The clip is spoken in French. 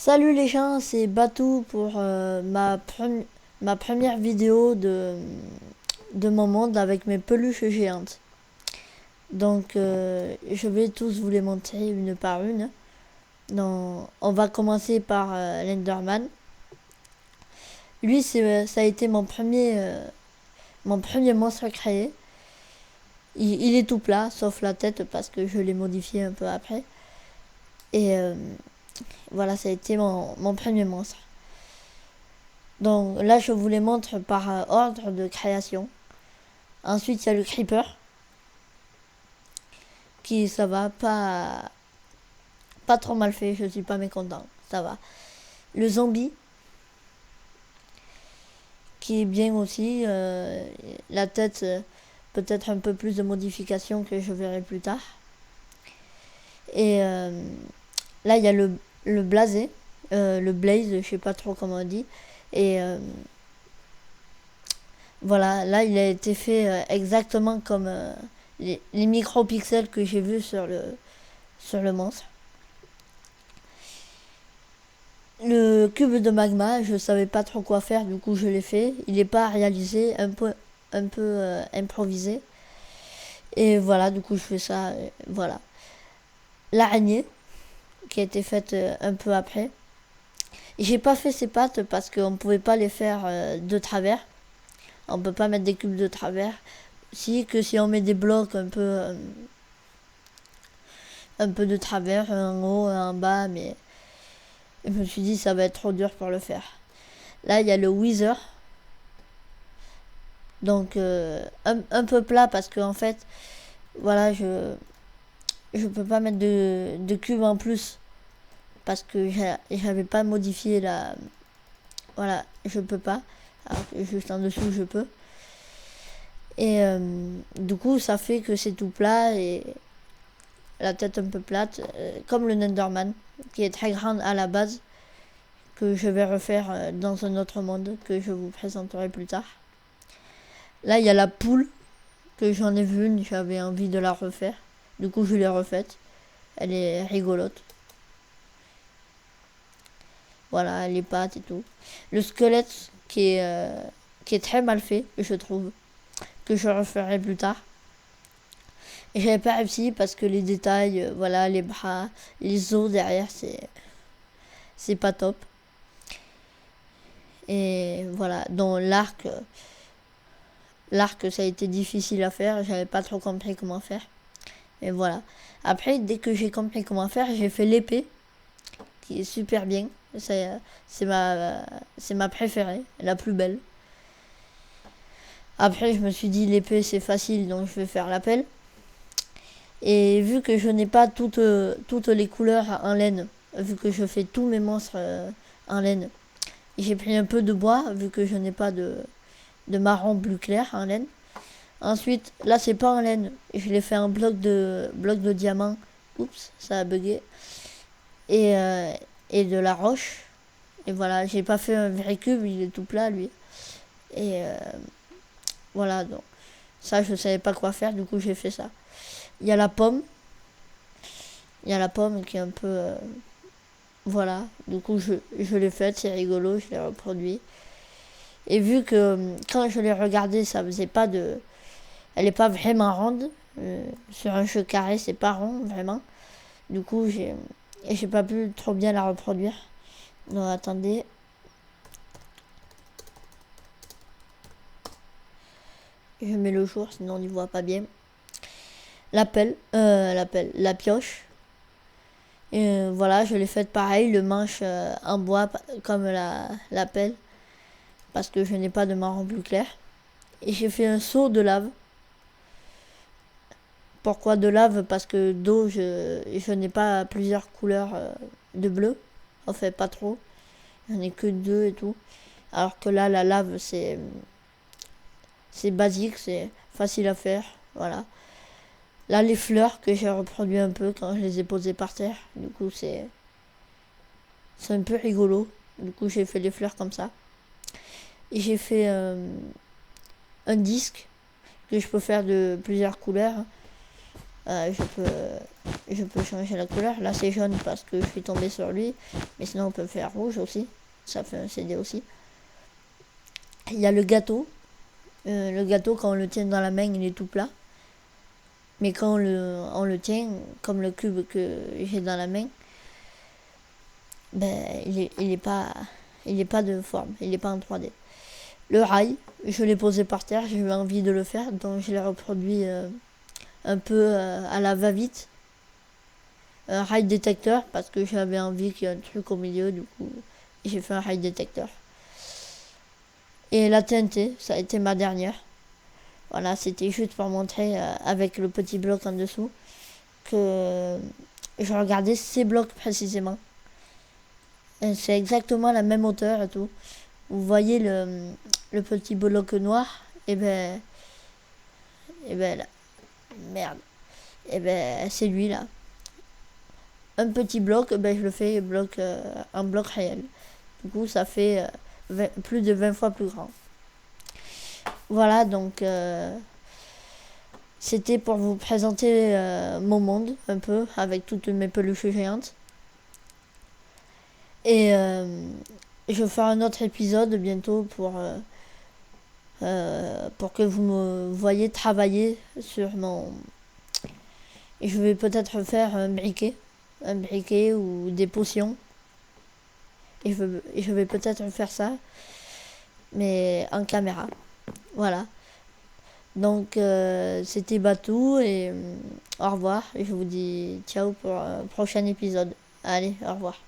Salut les gens, c'est Batou pour ma première vidéo de mon monde avec mes peluches géantes. Donc je vais tous vous les montrer une par une. Donc, on va commencer par l'Enderman. Lui, ça a été mon premier monstre créé. Il est tout plat, sauf la tête parce que je l'ai modifié un peu après. Et voilà, ça a été mon premier monstre. Donc là, je vous les montre par ordre de création. Ensuite, il y a le creeper, qui ça va, pas trop mal fait, je suis pas mécontent, ça va. Le zombie, qui est bien aussi. La tête, peut-être un peu plus de modifications que je verrai plus tard. Et là, il y a le blasé, le blaze, je sais pas trop comment on dit. Et voilà, là, il a été fait exactement comme les micro-pixels que j'ai vus sur le monstre. Le cube de magma, je savais pas trop quoi faire, du coup je l'ai fait. Il n'est pas réalisé, un peu improvisé. Et voilà, du coup je fais ça, voilà. L'araignée, qui a été faite un peu après. Et j'ai pas fait ses pattes parce qu'on ne pouvait pas les faire de travers. On peut pas mettre des cubes de travers. Si on met des blocs un peu de travers, un en haut, un en bas, mais je me suis dit ça va être trop dur pour le faire. Là il y a le Wither. Donc un peu plat parce que en fait voilà je peux pas mettre de cube en plus parce que j'avais pas modifié la voilà je peux pas. Alors que juste en dessous je peux. Et du coup ça fait que c'est tout plat et la tête un peu plate comme le Nenderman qui est très grande à la base que je vais refaire dans un autre monde que je vous présenterai plus tard. Là il y a la poule que j'en ai vu une, j'avais envie de la refaire. Du coup je l'ai refaite. Elle est rigolote. Voilà, les pattes et tout. Le squelette qui est très mal fait, je trouve. Que je referai plus tard. Et j'avais pas réussi parce que les détails, voilà, les bras, les os derrière, c'est pas top. Et voilà, dans l'arc ça a été difficile à faire, j'avais pas trop compris comment faire. Et voilà. Après, dès que j'ai compris comment faire, j'ai fait l'épée, qui est super bien. C'est ma préférée, la plus belle. Après, je me suis dit l'épée c'est facile, donc je vais faire la pelle. Et vu que je n'ai pas toutes les couleurs en laine, vu que je fais tous mes monstres en laine, j'ai pris un peu de bois, vu que je n'ai pas de marron bleu clair en laine. Ensuite, là c'est pas en laine, je l'ai fait en bloc de diamant. Oups, ça a bugué. Et de la roche. Et voilà, j'ai pas fait un vrai cube, il est tout plat lui. Et voilà, donc ça je savais pas quoi faire, du coup j'ai fait ça. Il y a la pomme. Il y a la pomme qui est un peu voilà, du coup je l'ai faite, c'est rigolo, je l'ai reproduit. Et vu que quand je l'ai regardé, ça faisait pas de elle est pas vraiment ronde. Sur un jeu carré, c'est pas rond vraiment. Du coup, j'ai pas pu trop bien la reproduire. Donc attendez. Je mets le jour, sinon on n'y voit pas bien. La pioche. Et voilà, je l'ai faite pareil, le manche en bois comme la pelle. Parce que je n'ai pas de marron plus clair. Et j'ai fait un seau de lave. Pourquoi de lave? Parce que d'eau, je n'ai pas plusieurs couleurs de bleu. En fait, pas trop. J'en ai que deux et tout. Alors que là, la lave, c'est basique, c'est facile à faire. Voilà. Là, les fleurs que j'ai reproduit un peu quand je les ai posées par terre. Du coup, c'est un peu rigolo. Du coup, j'ai fait les fleurs comme ça. Et j'ai fait un disque que je peux faire de plusieurs couleurs. Je peux je peux changer la couleur. Là c'est jaune parce que je suis tombé sur lui, mais sinon on peut faire rouge aussi, ça fait un CD aussi. Il y a le gâteau. Le gâteau, quand on le tient dans la main, il est tout plat. Mais quand on le tient, comme le cube que j'ai dans la main, ben, il est pas de forme, il est pas en 3D. Le rail, je l'ai posé par terre, j'ai eu envie de le faire, donc je l'ai reproduit un peu à la va-vite. Un rail détecteur, parce que j'avais envie qu'il y ait un truc au milieu, du coup, j'ai fait un rail détecteur. Et la TNT, ça a été ma dernière. Voilà, c'était juste pour montrer avec le petit bloc en dessous que je regardais ces blocs précisément. Et c'est exactement la même hauteur et tout. Vous voyez le petit bloc noir, et ben là, merde, et ben c'est lui là. Un petit bloc, ben je le fais en bloc réel. Du coup, ça fait plus de 20 fois plus grand. Voilà, donc c'était pour vous présenter mon monde un peu avec toutes mes peluches géantes. Et je vais faire un autre épisode bientôt pour que vous me voyez travailler sur mon... Et je vais peut-être faire un briquet ou des potions. Et je vais peut-être faire ça, mais en caméra. Voilà. Donc c'était Batou et au revoir. Et je vous dis ciao pour un prochain épisode. Allez, au revoir.